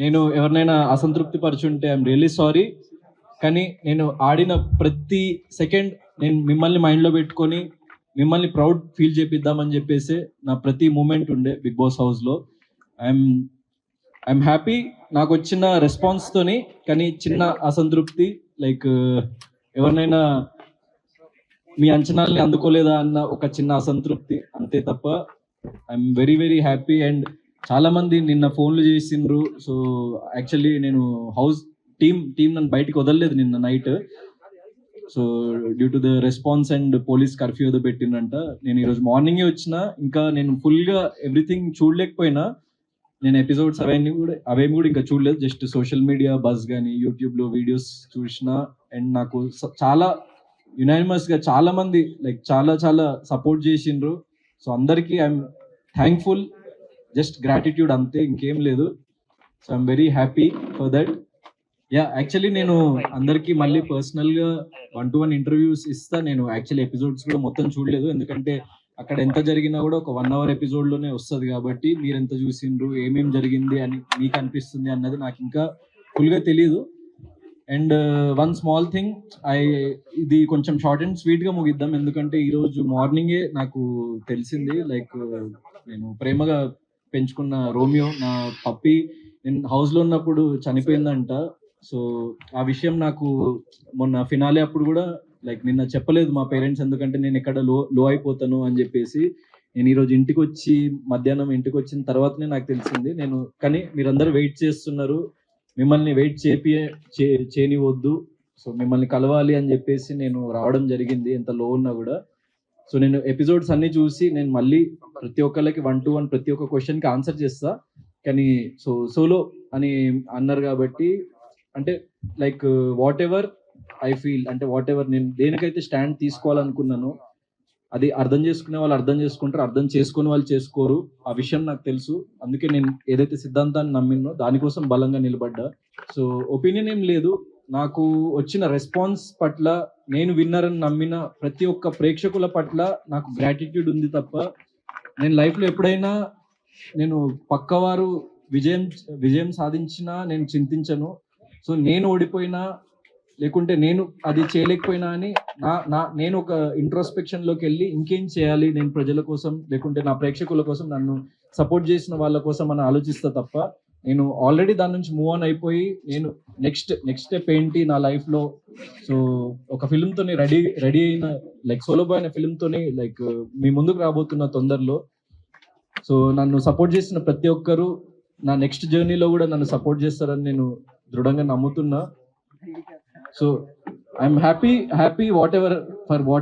నేను ఎవరినైనా అసంతృప్తి పరుచుంటే ఐఎమ్ రియల్లీ సారీ. కానీ నేను ఆడిన ప్రతి సెకండ్ నేను మిమ్మల్ని మైండ్లో పెట్టుకొని మిమ్మల్ని ప్రౌడ్ ఫీల్ చేపిద్దామని చెప్పేసి నా ప్రతి మూమెంట్ ఉండే బిగ్ బాస్ హౌస్లో. ఐఎమ్ ఐఎమ్ హ్యాపీ నాకు వచ్చిన రెస్పాన్స్తోని. కానీ చిన్న అసంతృప్తి, లైక్ ఎవరినైనా మీ అంచనాల్ని అందుకోలేదా అన్న ఒక చిన్న అసంతృప్తి, అంతే తప్ప I'm very very happy. And చాలా మంది నిన్న ఫోన్లు చేసిండ్రు. సో యాక్చువల్లీ నేను హౌస్ టీం నన్ను బయటికి వదలలేదు నిన్న night. So due to the response and police curfew ఏదో పెట్టిందంట. నేను ఈరోజు మార్నింగే వచ్చిన. ఇంకా నేను ఫుల్గా ఎవ్రీథింగ్ చూడలేకపోయినా. నేను ఎపిసోడ్స్ అవేమి కూడా ఇంకా చూడలేదు. జస్ట్ సోషల్ మీడియా బజ్ కానీ యూట్యూబ్లో వీడియోస్ చూసిన. అండ్ నాకు చాలా యునానిమస్గా చాలా మంది లైక్ చాలా చాలా సపోర్ట్ చేసిండ్రు. సో అందరికీ ఐఎమ్ థ్యాంక్ఫుల్, జస్ట్ గ్రాటిట్యూడ్ అంతే, ఇంకేం లేదు. So I'm very happy for that. Yeah, actually నేను అందరికీ మళ్ళీ పర్సనల్గా 1-to-1 ఇంటర్వ్యూస్ ఇస్తా. నేను యాక్చువల్లీ ఎపిసోడ్స్ కూడా మొత్తం చూడలేదు, ఎందుకంటే అక్కడ ఎంత జరిగినా కూడా ఒక 1 hour ఎపిసోడ్లోనే వస్తుంది కాబట్టి మీరు ఎంత చూసిండ్రు, ఏమేమి జరిగింది అని మీకు అనిపిస్తుంది అన్నది నాకు ఇంకా ఫుల్గా తెలియదు. అండ్ వన్ స్మాల్ థింగ్, ఇది కొంచెం షార్ట్ అండ్ స్వీట్గా ముగిద్దాం, ఎందుకంటే ఈరోజు మార్నింగే నాకు తెలిసింది. లైక్ నేను ప్రేమగా పెంచుకున్న రోమియో, నా పప్పి, నేను హౌస్లో ఉన్నప్పుడు చనిపోయిందంట. సో ఆ విషయం నాకు మొన్న ఫినాలే అప్పుడు కూడా లైక్ నిన్న చెప్పలేదు మా పేరెంట్స్, ఎందుకంటే నేను ఎక్కడ లో అయిపోతాను అని చెప్పేసి. నేను ఈరోజు ఇంటికి వచ్చి మధ్యాహ్నం ఇంటికి వచ్చిన తర్వాతనే నాకు తెలిసింది. నేను కానీ మీరందరూ వెయిట్ చేస్తున్నారు, మిమ్మల్ని వెయిట్ చేయనివద్దు, సో మిమ్మల్ని కలవాలి అని చెప్పేసి నేను రావడం జరిగింది, ఎంత లో ఉన్నా కూడా. సో నేను ఎపిసోడ్స్ అన్ని చూసి నేను మళ్ళీ ప్రతి ఒక్కళ్ళకి 1-to-1 ప్రతి ఒక్క క్వశ్చన్కి ఆన్సర్ చేస్తా. కానీ సోలో అని అన్నారు కాబట్టి, అంటే like what ever I feel, అంటే వాట్ ఎవర్ నేను దేనికైతే స్టాండ్ తీసుకోవాలనుకున్నానో అది అర్థం చేసుకునే వాళ్ళు అర్థం చేసుకుంటారు, అర్థం చేసుకునే వాళ్ళు చేసుకోరు. ఆ విషయం నాకు తెలుసు. అందుకే నేను ఏదైతే సిద్ధాంతాన్ని నమ్మినో దానికోసం బలంగా నిలబడ్డా. సో ఒపీనియన్ ఏం లేదు. నాకు వచ్చిన రెస్పాన్స్ పట్ల, నేను విన్నర్ అని నమ్మిన ప్రతి ఒక్క ప్రేక్షకుల పట్ల నాకు గ్రాటిట్యూడ్ ఉంది తప్ప, నేను లైఫ్లో ఎప్పుడైనా నేను పక్కవారు విజయం సాధించినా నేను చింతించను. సో నేను ఓడిపోయినా లేకుంటే నేను అది చేయలేకపోయినా అని నేను ఒక ఇంట్రోస్పెక్షన్లోకి వెళ్ళి ఇంకేం చేయాలి నేను ప్రజల కోసం, లేకుంటే నా ప్రేక్షకుల కోసం, నన్ను సపోర్ట్ చేసిన వాళ్ళ కోసం అని ఆలోచిస్తా తప్ప, నేను ఆల్రెడీ దాని నుంచి మూవ్ ఆన్ అయిపోయి నేను నెక్స్ట్ స్టెప్ ఏంటి నా లైఫ్లో. సో ఒక ఫిల్మ్తోని రెడీ అయిన, లైక్ సోలో బాయ్ అనే ఫిల్మ్తోని లైక్ మీ ముందుకు రాబోతున్న తొందరలో. సో నన్ను సపోర్ట్ చేసిన ప్రతి ఒక్కరూ నా నెక్స్ట్ జర్నీలో కూడా నన్ను సపోర్ట్ చేస్తారని నేను దృఢంగా నమ్ముతున్నా. So I'm happy what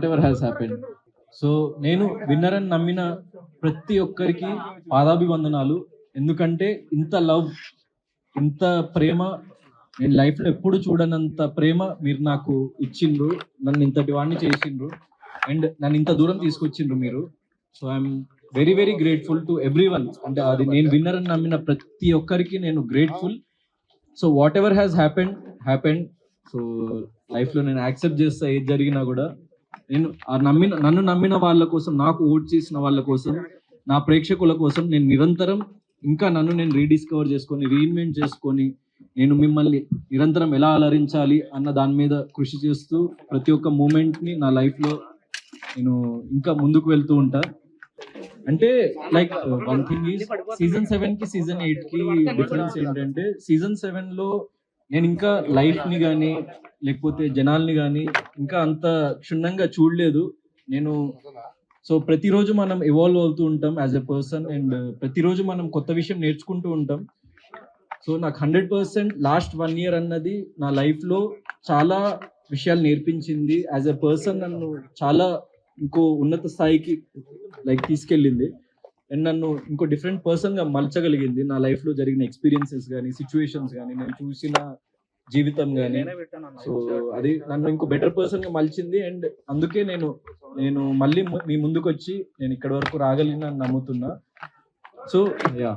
ever has happened. So నేను విన్నర్ అని నమ్మిన ప్రతి ఒక్కరికి పాదాభివందనాలు, ఎందుకంటే ఇంత లవ్, ఇంత ప్రేమ నేను లైఫ్లో ఎప్పుడు చూడనంత ప్రేమ మీరు నాకు ఇచ్చిండ్రు, నన్ను ఇంతటి వాడిని చేసిండ్రు, అండ్ నన్ను ఇంత దూరం తీసుకొచ్చిండ్రు మీరు. So I'm very very grateful to every one. అంటే అది నేను విన్నర్ అని నమ్మిన ప్రతి ఒక్కరికి నేను grateful. So whatever has happened. So లైఫ్లో నేను యాక్సెప్ట్ చేస్తా ఏది జరిగినా కూడా. నేను నన్ను నమ్మిన వాళ్ళ కోసం, నాకు ఓట్ చేసిన వాళ్ళ కోసం, నా ప్రేక్షకుల కోసం నేను నిరంతరం ఇంకా నన్ను నేను రీడిస్కవర్ చేసుకొని, రీఇన్వెంట్ చేసుకొని, నేను మిమ్మల్ని నిరంతరం ఎలా అలరించాలి అన్న దాని మీద కృషి చేస్తూ ప్రతి ఒక్క మూమెంట్ని నా లైఫ్లో నేను ఇంకా ముందుకు వెళ్తూ ఉంటా. అంటే like one thing is, season 7కి సీజన్ 8కి డిఫరెన్స్ ఏంటంటే, సీజన్ 7లో నేను ఇంకా లైఫ్ని కానీ లేకపోతే జనాల్ని కానీ ఇంకా అంత క్షుణ్ణంగా చూడలేదు నేను. సో ప్రతిరోజు మనం ఎవాల్వ్ అవుతూ ఉంటాం యాజ్ ఎ పర్సన్, అండ్ ప్రతిరోజు మనం కొత్త విషయం నేర్చుకుంటూ ఉంటాం. సో నాకు 100% లాస్ట్ 1 year అన్నది నా లైఫ్లో చాలా విషయాలు నేర్పించింది. యాజ్ ఎ పర్సన్ నన్ను చాలా ఇంకో ఉన్నత స్థాయికి లైక్ తీసుకెళ్ళింది, అండ్ నన్ను ఇంకో డిఫరెంట్ పర్సన్గా మలచగలిగింది. నా లైఫ్లో జరిగిన ఎక్స్పీరియన్సెస్ కానీ, సిచ్యువేషన్స్ కానీ, నేను చూసిన జీవితం కానీ. సో అది నన్ను ఇంకో బెటర్ పర్సన్గా మలిచింది, అండ్ అందుకే నేను మళ్ళీ మీ ముందుకు వచ్చి నేను ఇక్కడి వరకు రాగలిగిన నమ్ముతున్నా. సో యా,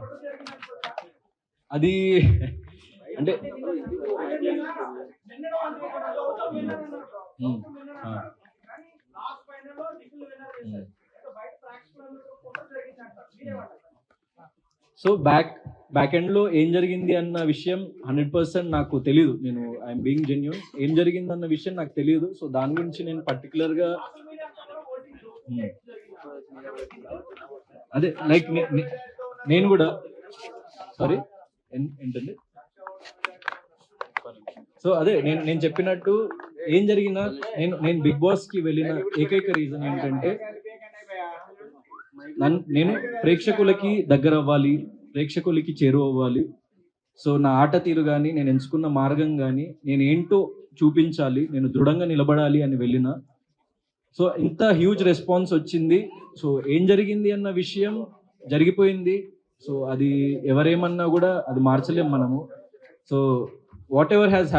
అది అంటే సో బ్యాక్ బ్యాక్ ఎండ్ లో ఏం జరిగింది అన్న విషయం 100% నాకు తెలియదు. నేను ఐఎమ్ బీయింగ్ జెన్యూన్. ఏం జరిగింది అన్న విషయం నాకు తెలియదు. సో దాని గురించి నేను పర్టికులర్ గా అదే లైక్ నేను కూడా సారీ ఏంటండి. సో అదే నేను చెప్పినట్టు ఏం జరిగినా నేను బిగ్ బాస్ కి వెళ్ళిన ఏకైక రీజన్ ఏంటంటే నేను ప్రేక్షకులకి దగ్గర అవ్వాలి, ప్రేక్షకులకి చేరువవ్వాలి. సో నా ఆట తీరు కానీ, నేను ఎంచుకున్న మార్గం కానీ, నేను ఏంటో చూపించాలి, నేను దృఢంగా నిలబడాలి అని వెళ్ళిన. సో ఇంత హ్యూజ్ రెస్పాన్స్ వచ్చింది. సో ఏం జరిగింది అన్న విషయం జరిగిపోయింది. సో అది ఎవరేమన్నా కూడా అది మార్చలేం మనము. So whatever has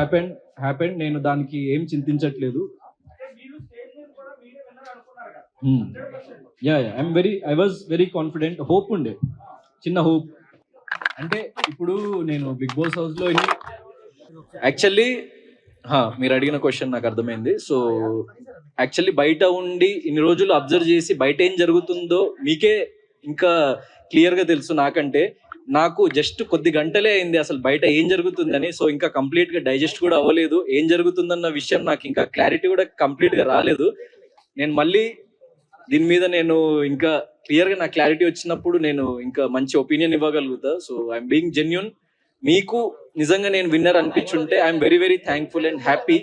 happened నేను దానికి ఏం చింతించట్లేదు. I was very confident. Hope ఉండే, చిన్న హోప్. అంటే ఇప్పుడు నేను బిగ్ బాస్ హౌస్ లో యాక్చువల్లీ మీరు అడిగిన క్వశ్చన్ నాకు అర్థమైంది. సో యాక్చువల్లీ బయట ఉండి ఇన్ని రోజులు అబ్జర్వ్ చేసి బయట ఏం జరుగుతుందో మీకే ఇంకా క్లియర్ గా తెలుసు నాకంటే. నాకు జస్ట్ కొద్ది గంటలే అయింది అసలు బయట ఏం జరుగుతుందని. సో ఇంకా కంప్లీట్ గా డైజెస్ట్ కూడా అవ్వలేదు. ఏం జరుగుతుందన్న విషయం నాకు ఇంకా క్లారిటీ కూడా కంప్లీట్ గా రాలేదు. నేను మళ్ళీ దీని మీద నేను ఇంకా క్లియర్ గా నా క్లారిటీ వచ్చినప్పుడు నేను ఇంకా మంచి ఒపీనియన్ ఇవ్వగలుగుతా. So I'm being genuine. మీకు నిజంగా నేను విన్నర్ అనిపించుంటే I'm very very thankful and happy.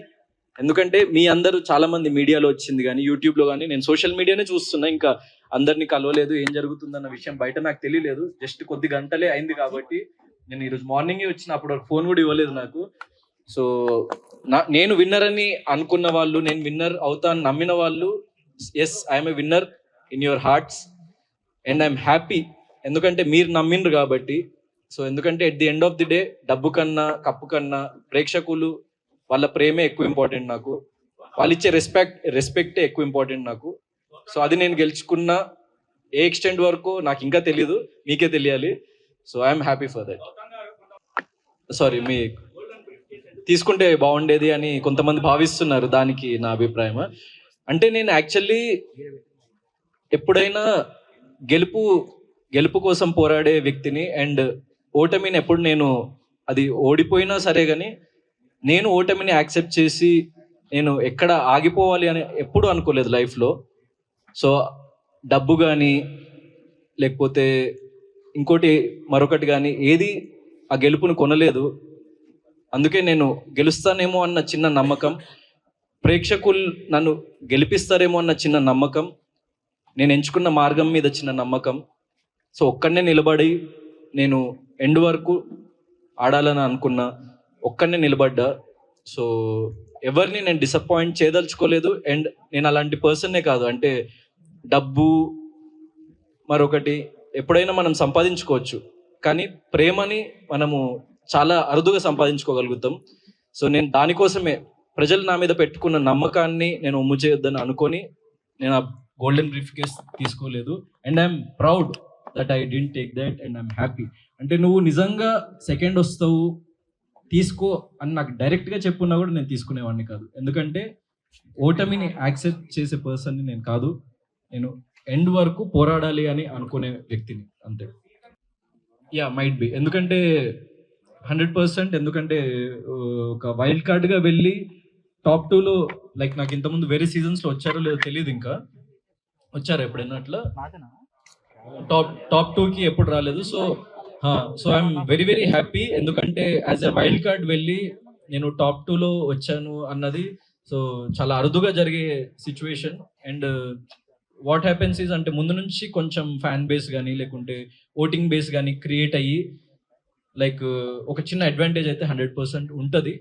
ఎందుకంటే మీ అందరూ చాలా మంది మీడియాలో వచ్చింది కానీ, యూట్యూబ్ లో కానీ, నేను సోషల్ మీడియానే చూస్తున్నా. ఇంకా అందరినీ కలవలేదు, ఏం జరుగుతుందన్న విషయం బయట నాకు తెలియలేదు. జస్ట్ కొద్ది గంటలే అయింది కాబట్టి నేను ఈరోజు మార్నింగే వచ్చిన, అప్పుడు ఫోన్ కూడా ఇవ్వలేదు నాకు. సో నేను విన్నర్ అని అనుకున్న వాళ్ళు, నేను విన్నర్ అవుతా అని నమ్మిన వాళ్ళు, yes I'm a winner in your hearts and I'm happy. ఎందుకంటే మీరు నమ్మిండ్రు కాబట్టి. సో ఎందుకంటే at the end of the day డబ్బు కన్నా, కప్పు కన్నా ప్రేక్షకులు వాళ్ళ ప్రేమే ఎక్కువ ఇంపార్టెంట్ నాకు. వాళ్ళు ఇచ్చే రెస్పెక్టే ఎక్కువ ఇంపార్టెంట్ నాకు. సో అది నేను గెలుచుకున్న. ఏ ఎక్స్టెంట్ వరకు నాకు ఇంకా తెలీదు, మీకే తెలియాలి. So I'm happy for that. Sorry, మీ తీసుకుంటే బాగుండేది అని కొంతమంది భావిస్తున్నారు, దానికి నా అభిప్రాయం. అంటే నేను యాక్చువల్లీ ఎప్పుడైనా గెలుపు కోసం పోరాడే వ్యక్తిని. అండ్ ఓటమిని ఎప్పుడు నేను అది ఓడిపోయినా సరే కానీ నేను ఓటమిని యాక్సెప్ట్ చేసి నేను ఎక్కడ ఆగిపోవాలి అని ఎప్పుడు అనుకోలేదు లైఫ్లో. సో డబ్బు కానీ లేకపోతే ఇంకోటి మరొకటి కానీ ఏది ఆ గెలుపుని కొనలేదు. అందుకే నేను గెలుస్తానేమో అన్న చిన్న నమ్మకం, ప్రేక్షకులు నన్ను గెలిపిస్తారేమో అన్న చిన్న నమ్మకం, నేను ఎంచుకున్న మార్గం మీద చిన్న నమ్మకం. సో ఒక్కడనే నిలబడి నేను ఎండ్ వరకు ఆడాలని అనుకున్నా, ఒక్కడనే నిలబడ్డా. సో ఎవరిని నేను డిసప్పాయింట్ చేయదలుచుకోలేదు. అండ్ నేను అలాంటి పర్సన్నే కాదు. అంటే డబ్బు మరొకటి ఎప్పుడైనా మనం సంపాదించుకోవచ్చు, కానీ ప్రేమని మనము చాలా అరుదుగా సంపాదించుకోగలుగుతాం. సో నేను దానికోసమే ప్రజలు నా మీద పెట్టుకున్న నమ్మకాన్ని నేను ఒమ్ము చేయొద్దని అనుకొని నేను ఆ గోల్డెన్ బ్రీఫ్ కేస్ తీసుకోలేదు. And I'm proud that I didn't take that and I'm happy. అంటే నువ్వు నిజంగా సెకండ్ వస్తావు తీసుకో అని నాకు డైరెక్ట్గా చెప్పున్నా కూడా నేను తీసుకునేవాడిని కాదు. ఎందుకంటే ఓటమిని యాక్సెప్ట్ చేసే పర్సన్ని నేను కాదు. నేను ఎండ్ వరకు పోరాడాలి అని అనుకునే వ్యక్తిని, అంతే. Might be. ఎందుకంటే 100%. ఎందుకంటే ఒక వైల్డ్ కార్డ్గా వెళ్ళి టాప్ 2లో లైక్ నాకు ఇంతకుముందు వేరే సీజన్స్లో వచ్చారో లేదో తెలియదు. ఇంకా వచ్చారు ఎప్పుడైనా అట్లా టాప్ 2కి ఎప్పుడు రాలేదు. So I'm very very happy. ఎందుకంటే యాజ్ ఎ వైల్డ్ కార్డ్ వెళ్ళి నేను టాప్ 2లో వచ్చాను అన్నది సో చాలా అరుదుగా జరిగే situation. And what happens is అంటే ముందు నుంచి కొంచెం ఫ్యాన్ బేస్ కానీ లేకుంటే ఓటింగ్ బేస్ కానీ క్రియేట్ అయ్యి లైక్ ఒక చిన్న అడ్వాంటేజ్ అయితే 100% ఉంటుంది.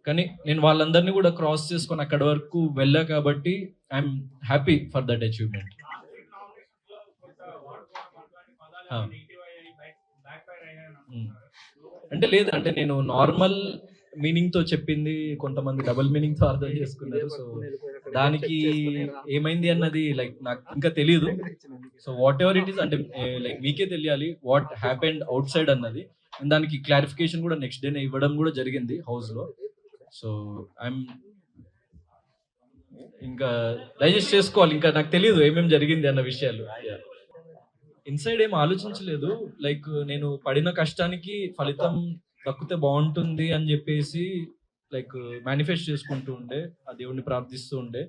కానీ నేను వాళ్ళందరినీ కూడా క్రాస్ చేసుకొని అక్కడి వరకు వెళ్ళా కాబట్టి I'm happy for that achievement. అంటే లేదు, అంటే నేను నార్మల్ మీనింగ్ తో చెప్పింది కొంతమంది డబుల్ మీనింగ్ తో అర్థం చేసుకున్నారు. సో దానికి ఏమైంది అన్నది లైక్ నాకు ఇంకా తెలియదు. So what ever it is అంటే లైక్ మీకే తెలియాలి వాట్ హ్యాపెండ్ అవుట్ సైడ్ అన్నది. దానికి క్లారిఫికేషన్ కూడా నెక్స్ట్ డేనే ఇవ్వడం కూడా జరిగింది హౌస్ లో. సో ఐఎమ్ ఇంకా డైజెస్ట్ చేసుకోవాలి, ఇంకా నాకు తెలియదు ఏమేమి జరిగింది అన్న విషయాలు. ఇన్సైడ్ ఏం ఆలోచించలేదు. లైక్ నేను పడిన కష్టానికి ఫలితం దక్కితే బాగుంటుంది అని చెప్పేసి లైక్ మేనిఫెస్ట్ చేసుకుంటూ ఉండే, ఆ దేవుడిని ప్రార్థిస్తూ ఉండే.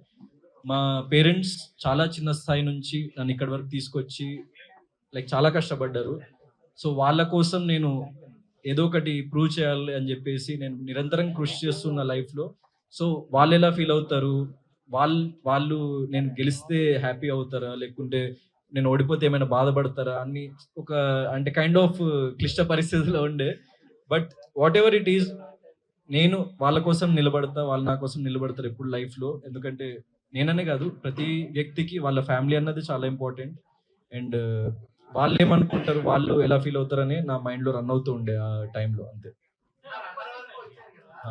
మా పేరెంట్స్ చాలా చిన్న స్థాయి నుంచి నన్ను ఇక్కడి వరకు తీసుకొచ్చి లైక్ చాలా కష్టపడ్డారు. సో వాళ్ళ కోసం నేను ఏదో ఒకటి ప్రూవ్ చేయాలి అని చెప్పేసి నేను నిరంతరం కృషి చేస్తున్న లైఫ్లో. సో వాళ్ళు ఎలా ఫీల్ అవుతారు, వాళ్ళు నేను గెలిస్తే హ్యాపీ అవుతారా, లేకుంటే నేను ఓడిపోతే ఏమైనా బాధపడతారా అని ఒక అంటే కైండ్ ఆఫ్ క్లిష్ట పరిస్థితిలో ఉండే. But what ever it is, నేను వాళ్ళ కోసం నిలబడతా, వాళ్ళు నా కోసం నిలబడతారు ఎప్పుడు లైఫ్లో. ఎందుకంటే నేననే కాదు, ప్రతి వ్యక్తికి వాళ్ళ ఫ్యామిలీ అన్నది చాలా ఇంపార్టెంట్. అండ్ వాళ్ళు ఏమనుకుంటారు, వాళ్ళు ఎలా ఫీల్ అవుతారని నా మైండ్లో రన్ అవుతూ ఉండే ఆ టైంలో, అంతే. ఆ.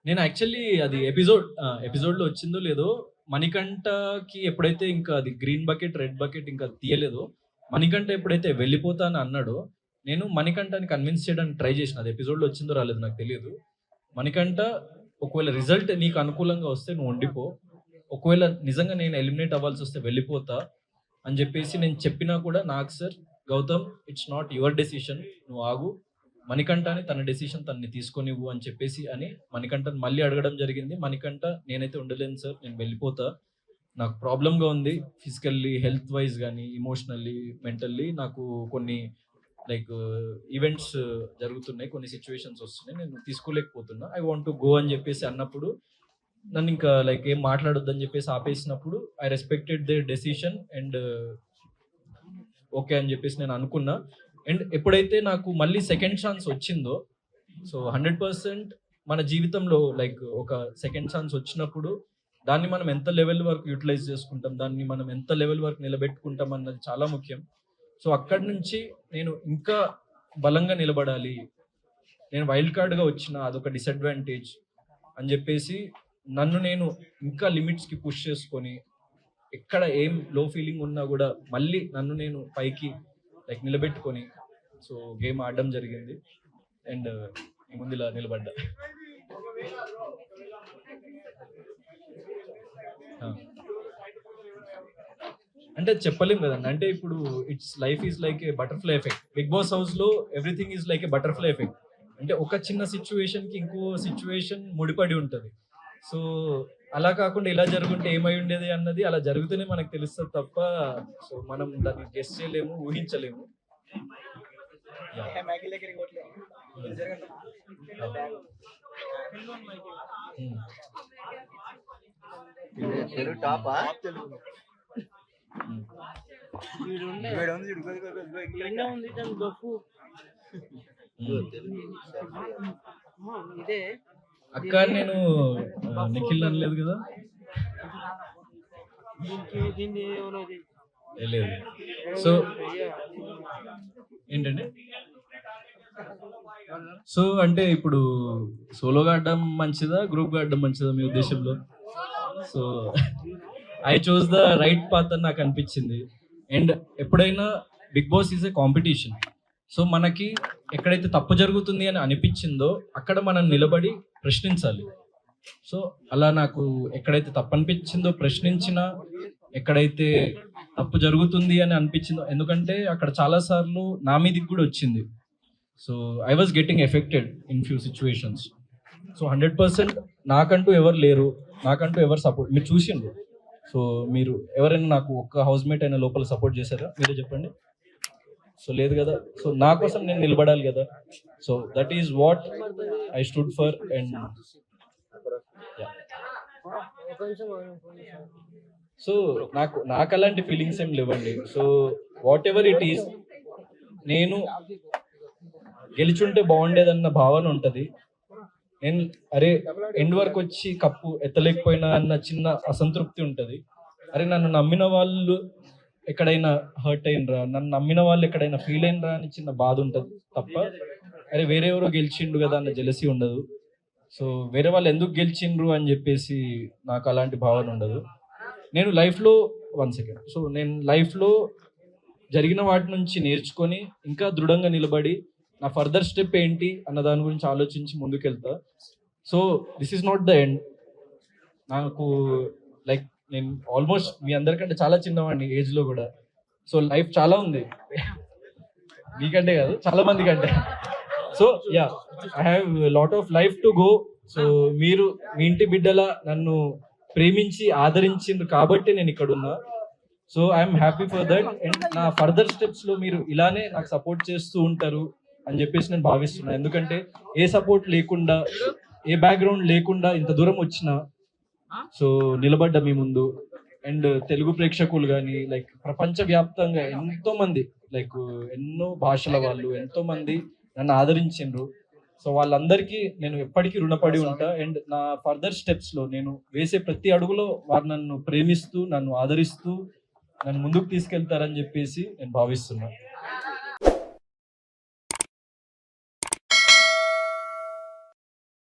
నేను యాక్చువల్లీ అది ఎపిసోడ్లో వచ్చిందో లేదో, మణికంఠకి ఎప్పుడైతే ఇంకా అది గ్రీన్ బకెట్ రెడ్ బకెట్ ఇంకా తీయలేదో, మణికంఠ ఎప్పుడైతే వెళ్ళిపోతా అని అన్నాడో, నేను మణికంఠని కన్విన్స్ చేయడానికి ట్రై చేసిన. అది ఎపిసోడ్లో వచ్చిందో రాలేదు నాకు తెలియదు. మణికంఠ, ఒకవేళ రిజల్ట్ నీకు అనుకూలంగా వస్తే నువ్వు ఉండిపో, ఒకవేళ నిజంగా నేను ఎలిమినేట్ అవ్వాల్సి వస్తే వెళ్ళిపోతా అని చెప్పేసి నేను చెప్పినా కూడా, నాకు sir Gautam, it's not your decision, నువ్వు ఆగు, మణికంఠని తన డెసిషన్ తనని తీసుకొనివ్వు అని చెప్పేసి అని మణికంఠని మళ్ళీ అడగడం జరిగింది. మణికంఠ, నేనైతే ఉండలేను సార్, నేను వెళ్ళిపోతా, నాకు ప్రాబ్లంగా ఉంది ఫిజికల్లీ, హెల్త్ వైజ్ కానీ, ఇమోషనల్లీ, మెంటల్లీ నాకు కొన్ని లైక్ ఈవెంట్స్ జరుగుతున్నాయి, కొన్ని సిచ్యువేషన్స్ వస్తున్నాయి, నేను తీసుకోలేకపోతున్నా, ఐ వాంట్ టు గో అని చెప్పేసి అన్నప్పుడు, నన్ను ఇంకా లైక్ ఏం మాట్లాడొద్దని చెప్పేసి ఆపేసినప్పుడు, I respected the decision and okay అని చెప్పేసి నేను అనుకున్నా. అండ్ ఎప్పుడైతే నాకు మళ్ళీ సెకండ్ ఛాన్స్ వచ్చిందో, సో 100% మన జీవితంలో లైక్ ఒక సెకండ్ ఛాన్స్ వచ్చినప్పుడు దాన్ని మనం ఎంత లెవెల్ వరకు యూటిలైజ్ చేసుకుంటాం, దాన్ని మనం ఎంత లెవెల్ వరకు నిలబెట్టుకుంటాం అన్నది చాలా ముఖ్యం. సో అక్కడి నుంచి నేను ఇంకా బలంగా నిలబడాలి, నేను వైల్డ్ కార్డ్గా వచ్చిన అదొక డిసడ్వాంటేజ్ అని చెప్పేసి నన్ను నేను ఇంకా లిమిట్స్కి పుష్ చేసుకొని, ఎక్కడ ఏం లో ఫీలింగ్ ఉన్నా కూడా మళ్ళీ నన్ను నేను పైకి లైక్ నిలబెట్టుకొని సో గేమ్ ఆడడం జరిగింది. అండ్ ముందు ఇలా నిలబడ్డా. అంటే చెప్పలేం కదండి, అంటే ఇప్పుడు it's life is like a butterfly effect. Bigg Boss house లో everything is like a butterfly effect. అంటే ఒక చిన్న సిచ్యువేషన్ కి ఇంకో సిచ్యువేషన్ ముడిపడి ఉంటది. సో అలా కాకుండా ఇలా జరుగుంటే ఏమై ఉండేది అన్నది అలా జరుగుతూనే మనకు తెలుస్తుంది తప్ప, సో మనం దాన్ని గెస్ చేయలేము, ఊహించలేము. అక్క నేను నిఖిల్ అనలేదు కదా, లేదు. సో ఏంటండి, సో అంటే ఇప్పుడు సోలోగా ఆడడం మంచిదా, గ్రూప్గా ఆడడం మంచిదా మీ ఉద్దేశంలో? So I choose the right path అని నాకు అనిపించింది. అండ్ ఎప్పుడైనా big boss is a competition. So మనకి ఎక్కడైతే తప్పు జరుగుతుంది అని అనిపించిందో అక్కడ మనం నిలబడి ప్రశ్నించాలి. సో అలా నాకు ఎక్కడైతే తప్పు అనిపించిందో ప్రశ్నించినా, ఎక్కడైతే తప్పు జరుగుతుంది అని అనిపించిందో, ఎందుకంటే అక్కడ చాలా సార్లు నా మీదకి కూడా వచ్చింది. So I was getting affected in few situations. So 100% నాకంటూ ఎవరు లేరు, నాకంటూ ఎవరు సపోర్ట్ మీరు చూసిండ్రు. సో మీరు ఎవరైనా నాకు ఒక్క హౌస్మేట్ అయినా లోపల సపోర్ట్ చేశారా, మీరే చెప్పండి. సో లేదు కదా. సో నా కోసం నేను నిలబడాలి కదా. So that is what I stood for. And so నాకు అలాంటి ఫీలింగ్స్ ఏం లేవండి. So what ever it is, నేను గెలిచుంటే బాగుండేదన్న భావన ఉంటుంది. నేను అరే ఎండ్ వరకు వచ్చి కప్పు ఎత్తలేకపోయినా అన్న చిన్న అసంతృప్తి ఉంటుంది. అరే నన్ను నమ్మిన వాళ్ళు ఎక్కడైనా హర్ట్ అయినరా, నన్ను నమ్మిన వాళ్ళు ఎక్కడైనా ఫీల్ అయినరా అని చిన్న బాధ ఉంటుంది తప్ప, అరే వేరే ఎవరో గెలిచిండు కదా అన్న జెలసీ ఉండదు. సో వేరే వాళ్ళు ఎందుకు గెలిచిండ్రు అని చెప్పేసి నాకు అలాంటి భావన ఉండదు. నేను లైఫ్లో నేను లైఫ్లో జరిగిన వాటి నుంచి నేర్చుకొని ఇంకా దృఢంగా నిలబడి నా ఫర్దర్ స్టెప్ ఏంటి అన్న దాని గురించి ఆలోచించి ముందుకెళ్తా. So this is not the end. నాకు లైక్ నేను ఆల్మోస్ట్ మీ అందరికంటే చాలా చిన్నవాడిని ఏజ్ లో కూడా. సో లైఫ్ చాలా ఉంది మీకంటే కాదు, చాలా మంది కంటే. So yeah, I have lot of life to go. So మీరు మీ ఇంటి బిడ్డలా నన్ను ప్రేమించి ఆదరించిండ్రు కాబట్టి నేను ఇక్కడ ఉన్నా. So I'm happy for that. And నా ఫర్దర్ స్టెప్స్ లో మీరు ఇలానే నాకు సపోర్ట్ చేస్తూ ఉంటారు అని చెప్పేసి నేను భావిస్తున్నా. ఎందుకంటే ఏ సపోర్ట్ లేకుండా, ఏ బ్యాక్గ్రౌండ్ లేకుండా ఇంత దూరం వచ్చిన, సో నిలబడ్డ మీ ముందు. అండ్ తెలుగు ప్రేక్షకులు కానీ, లైక్ ప్రపంచవ్యాప్తంగా ఎంతో మంది, లైక్ ఎన్నో భాషల వాళ్ళు ఎంతో మంది నన్ను ఆదరించిండ్రు. సో వాళ్ళందరికీ నేను ఎప్పటికీ రుణపడి ఉంటా. అండ్ నా ఫర్దర్ స్టెప్స్ లో నేను వేసే ప్రతి అడుగులో వారు నన్ను ప్రేమిస్తూ, నన్ను ఆదరిస్తూ, నన్ను ముందుకు తీసుకెళ్తారని చెప్పేసి నేను భావిస్తున్నా.